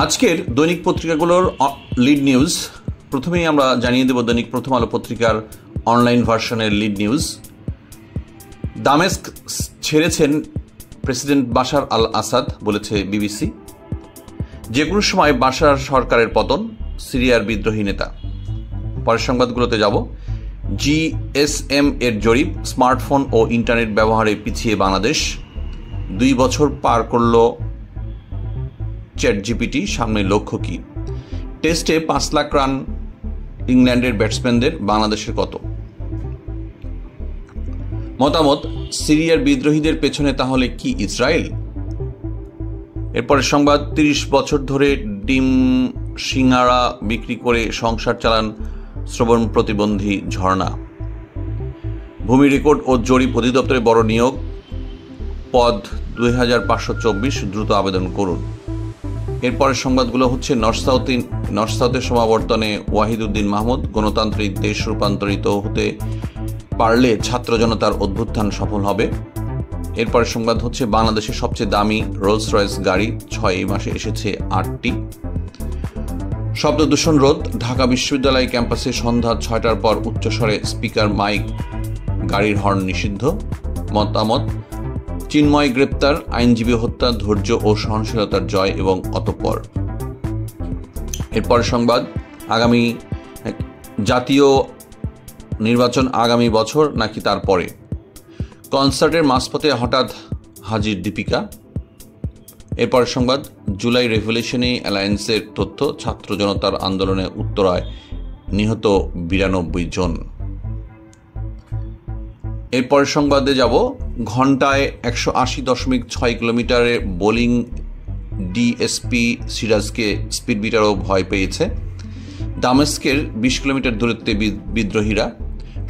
আজকের দৈনিক পত্রিকাগুলোর lead news প্রথমেই আমরা জানিয়ে দেব দৈনিক প্রথম আলো পত্রিকার অনলাইন ভার্সনের লিড নিউজ। দামেস্ক ছেড়েছেন প্রেসিডেন্ট বাশার আল আসাদ, বলেছে বিবিসি। যে কোনো সময় বাশার সরকারের পতন, সিরিয়ার বিদ্রোহী নেতা। পরের সংবাদগুলোতে যাব। জিএসএম এর জরিপ, স্মার্টফোন ও ইন্টারনেট ব্যবহারে পিছিয়ে বাংলাদেশ। 2 বছর পার করল চ্যাটজিপিটি, সামনে লক্ষ্য কি? টেস্টে 5 লাখ রান ইংল্যান্ডের ব্যাটসম্যানদের, বাংলাদেশের কত? মতামত, সিরিয়ার বিদ্রোহীদের পেছনে তাহলে কি ইসরায়েল? এরপরের সংবাদ, 30 বছর ধরে ডিম সিঙ্গারা বিক্রি করে সংসার চালান শ্রবণ প্রতিবন্ধী ঝর্ণা। ভূমি রেকর্ড ও জরিপ অধিদপ্তরে বড় নিয়োগ, পদ 2524, দ্রুত আবেদন করুন। এরপরের সংবাদগুলো হচ্ছে নর্থ সাউথের সমাবর্তনে ওয়াহিদুদ্দিন মাহমুদ, গণতান্ত্রিক দেশ রূপান্তরিত হতে পারলে ছাত্র জনতার অভ্যুত্থান সফল হবে। এরপরের সংবাদ হচ্ছে বাংলাদেশের সবচেয়ে দামি রোলস রয়েস গাড়ি 6 মাসে এসেছে 8টি। শব্দ দূষণ রোধ, ঢাকা বিশ্ববিদ্যালয় ক্যাম্পাসে সন্ধ্যা 6টার পর উচ্চস্বরে স্পিকার, মাইক, গাড়ির হর্ন নিষিদ্ধ। মতামত, চিন্ময় গ্রেপ্তার, আইনজীবী হত্যা, ধৈর্য ও সহনশীলতার জয় এবং অতঃপর। এরপর সংবাদ, আগামী জাতীয় নির্বাচন আগামী বছর নাকি তারপরে? কনসার্টের মাঝপথে হঠাৎ হাজির দীপিকা। এরপর সংবাদ, জুলাই রেভলিউশনারি অ্যালায়েন্সের তথ্য, ছাত্র জনতার আন্দোলনে উত্তরায় নিহত 92 জন। এরপর সংবাদে যাব। ঘন্টায় 180.6 কিলোমিটারে বোলিং ডিএসপি সিরাজকে স্পিড বিটারও ভয় পেয়েছে। দামেস্কের 20 কিলোমিটার দূরত্বে বিদ্রোহীরা।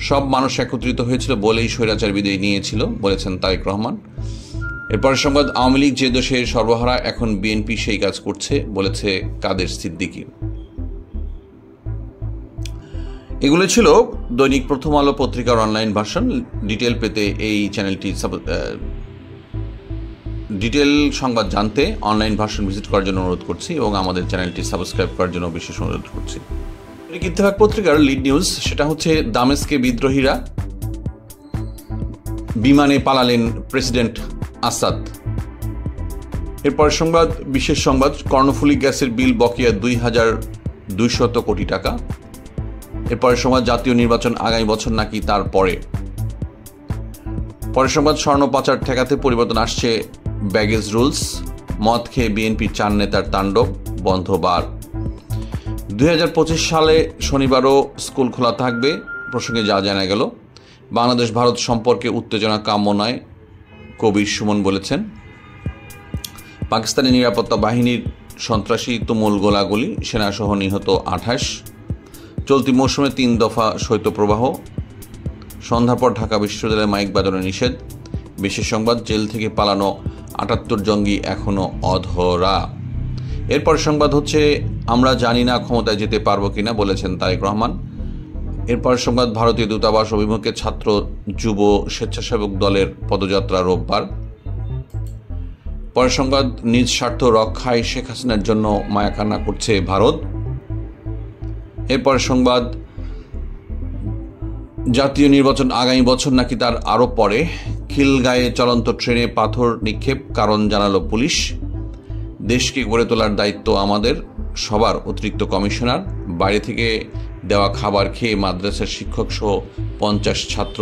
সব মানুষ একত্রিত হয়েছিল বলেই স্বৈরাচার বিদায় নিয়েছিল, বলেছেন তারেক রহমান। এরপর সংবাদ, আওয়ামী লীগ যে দেশের সর্বহারা, এখন বিএনপি সেই কাজ করছে, বলেছে কাদের সিদ্দিকী। এগুলো ছিল দৈনিক প্রথম আলো পত্রিকার অনলাইন ভার্সন। ডিটেল পেতে এই চ্যানেলটি, ডিটেল সংবাদ জানতে অনলাইন ভার্সন ভিজিট করার জন্য অনুরোধ করছি এবং আমাদের চ্যানেলটি সাবস্ক্রাইব করার জন্য বিশেষ অনুরোধ করছি। ইত্তেফাক পত্রিকার লিড নিউজ, সেটা হচ্ছে দামেস্কে বিদ্রোহীরা, বিমানে পালালেন প্রেসিডেন্ট আসাদ। এরপর সংবাদ, বিশেষ সংবাদ, কর্ণফুলী গ্যাসের বিল বকেয়া 2200 কোটি টাকা। এরপরের সংবাদ, জাতীয় নির্বাচন আগামী বছর নাকি তারপরে। পরের সংবাদ, স্বর্ণ পাচার ঠেকাতে পরিবর্তন আসছে ব্যাগেজ রুলস। মদ খেয়ে বিএনপির 4 নেতার তাণ্ডব, বন্ধ বার। 2025 সালে শনিবারও স্কুল খোলা থাকবে, প্রসঙ্গে যা জানা গেল। বাংলাদেশ ভারত সম্পর্কে উত্তেজনা কাম্য নয়, কবির সুমন বলেছেন। পাকিস্তানি নিরাপত্তা বাহিনীর সন্ত্রাসী তুমুল গোলাগুলি, সেনাসহ নিহত 28। চলতি মৌসুমে 3 দফা শৈত্যপ্রবাহ। সন্ধ্যার পর ঢাকা বিশ্ববিদ্যালয়ে মাইক বাজানো নিষেধ। বিশেষ সংবাদ, জেল থেকে পালানো 78 জঙ্গি এখনো অধরা। এরপর সংবাদ হচ্ছে, আমরা জানি না ক্ষমতায় যেতে পারবো কিনা, বলেছেন তারেক রহমান। এরপর সংবাদ, ভারতীয় দূতাবাস অভিমুখে ছাত্র যুব স্বেচ্ছাসেবক দলের পদযাত্রা রোববার। পরের সংবাদ, নিজ স্বার্থ রক্ষায় শেখ হাসিনার জন্য মায়াকান্না করছে ভারত। এরপর সংবাদ, জাতীয় নির্বাচন আগামী বছর নাকি তার আরও পরে। খিলগাঁয়ে চলন্ত ট্রেনে পাথর নিক্ষেপ, কারণ জানালো পুলিশ। দেশকে গড়ে তোলার দায়িত্ব আমাদের সবার, অতিরিক্ত কমিশনার। বাইরে থেকে দেওয়া খাবার খেয়ে মাদ্রাসার শিক্ষক সহ 50 ছাত্র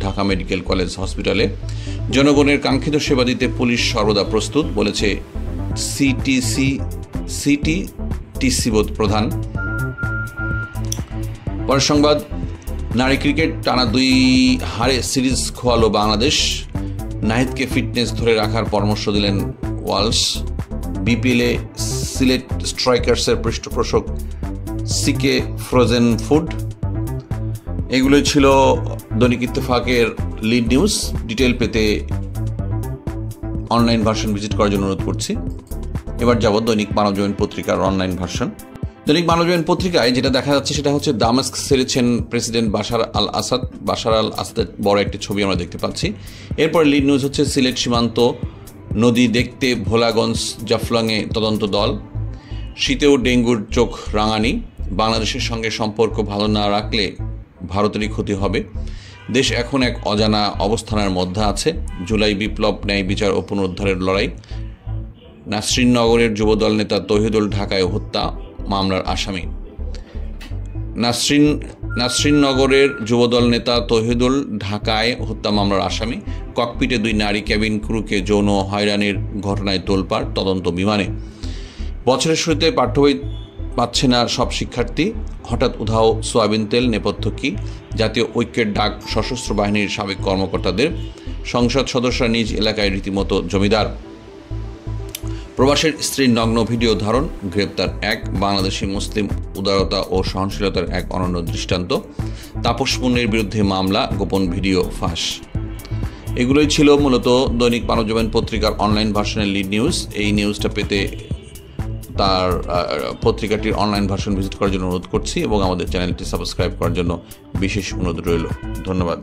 ঢাকা মেডিকেল কলেজ হসপিটালে। জনগণের কাঙ্ক্ষিত সেবা দিতে পুলিশ সর্বদা প্রস্তুত, বলেছে সিটিটিসি প্রধান। পরের সংবাদ, নারী ক্রিকেট টানা 2 হারে সিরিজ খোয়ালো বাংলাদেশ। নাহিদকে ফিটনেস ধরে রাখার পরামর্শ দিলেন ওয়ালস। বিপিএলে সিলেট স্ট্রাইকার্সের পৃষ্ঠপোষক সিকে ফ্রোজেন ফুড। এগুলোই ছিল দৈনিক ইত্তেফাকের লিড নিউজ। ডিটেল পেতে অনলাইন ভার্সন ভিজিট করার জন্য অনুরোধ করছি। এবার যাব দৈনিক মানবজমিন পত্রিকার অনলাইন ভার্সন। দৈনিক মানবজমিন পত্রিকায় যেটা দেখা যাচ্ছে সেটা হচ্ছে, দামেস্ক ছেড়েছেন প্রেসিডেন্ট বাশার আল আসাদ। বাশার আল আসাদের বড় একটি ছবি আমরা দেখতে পাচ্ছি। এরপর লিড নিউজ হচ্ছে, সিলেট সীমান্ত নদী দেখতে ভোলাগঞ্জ জাফলংয়ে তদন্ত দল। শীতেও ডেঙ্গুর চোখ রাঙানি, বাংলাদেশের সঙ্গে সম্পর্ক ভালো না রাখলে ভারতেরই ক্ষতি হবে, দেশ এখন এক অজানা অবস্থানের মধ্যে আছে, জুলাই বিপ্লব, ন্যায় বিচার ও পুনরুদ্ধারের লড়াই, নাসরিননগরের যুবদল নেতা তৌহিদুল ঢাকায় হত্যা মামলার আসামি। নাসরিননগরের যুবদল নেতা তৌহিদুল ঢাকায় হত্যা মামলার আসামি। ককপিটে 2 নারী ক্যাবিন ক্রুকে যৌন হয়রানির ঘটনায় তোলপাড় তদন্ত বিমানে। বছরের শুরুতে পাঠ্যবই পাচ্ছে না সব শিক্ষার্থী, হঠাৎ উধাও সোয়াবিন তেল, নেপথ্য কি? জাতীয় ঐক্যের ডাক সশস্ত্র বাহিনীর সাবেক কর্মকর্তাদের। সংসদ সদস্যরা নিজ এলাকায় রীতিমতো জমিদার। প্রবাসের স্ত্রীর নগ্ন ভিডিও ধারণ, গ্রেপ্তার 1 বাংলাদেশি মুসলিম, উদারতা ও সহনশীলতার এক অনন্য দৃষ্টান্ত। তাপস মুন্নির বিরুদ্ধে মামলা, গোপন ভিডিও ফাঁস। এগুলোই ছিল মূলত দৈনিক মানবজমিন পত্রিকার অনলাইন ভার্সনের লিড নিউজ। এই নিউজটা পেতে তার পত্রিকাটির অনলাইন ভার্সন ভিজিট করার জন্য অনুরোধ করছি এবং আমাদের চ্যানেলটি সাবস্ক্রাইব করার জন্য বিশেষ অনুরোধ রইল। ধন্যবাদ।